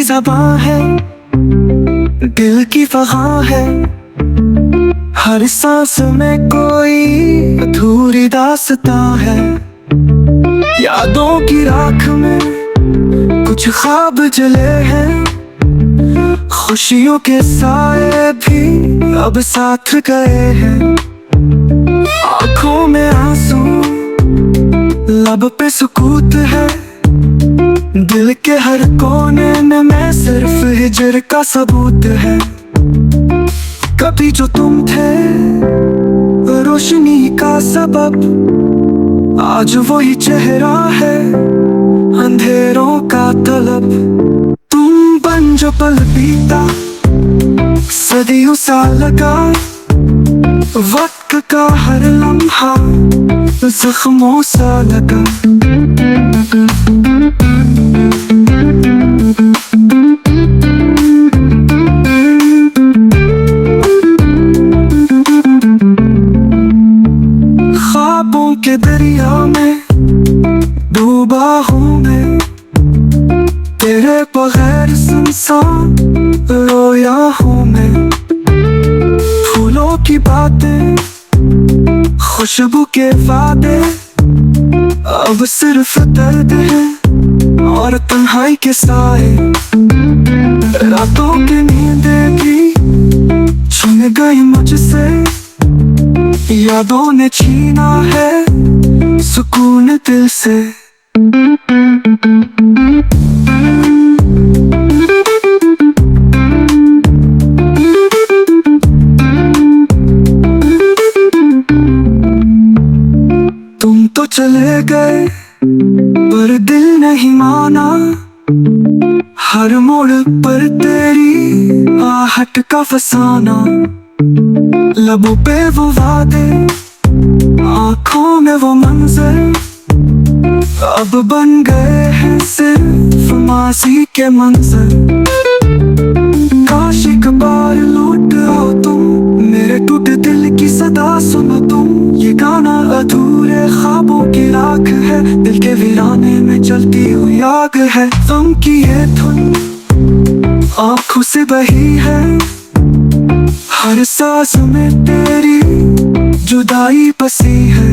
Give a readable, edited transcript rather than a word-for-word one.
ज़बां है, दिल की फ़हां है। हर सांस में कोई अधूरी दास्तां है। यादों की राख में कुछ ख्वाब जले हैं, खुशियों के साए भी अब साथ गए हैं। आँखों में आंसू, लब पे सुकूत है, दिल के हर कोने में सिर्फ हिजर का सबूत है। कभी जो तुम थे रोशनी का सबब, आज वही चेहरा है अंधेरों का तलब। तुम बन जो पल बीता सदियों सा लगा, वक्त का हर लम्हा जख्मों सा लगा। ख्वाबों के दरिया में डूबा हूँ मैं, तेरे बगैर सुनसान रोया हूँ मैं। फूलों की बातें, खुशबू के वादे, अब सिर्फ दर्द है और तन्हाई के साए। रातों की नींदें भी छीन गई मुझसे, यादों ने छीना है सुकून दिल से। तुम तो चले गए पर दिल नहीं माना, हर मोड़ पर तेरी आहट का फसाना। लबों पे वो वादे, आँखों में वो मंजर, अब बन गए हैं सिर्फ माजी के मंजर। काश एक बार लौट आओ तुम, मेरे टूटे दिल की सदा सुनो तुम। ये गाना अधूरे ख्वाबों की राख है, दिल के वीराने में जलती हुई आग है। गम की ये धुन आँखों से बही है, हर सांस में तेरी जुदाई बसी है।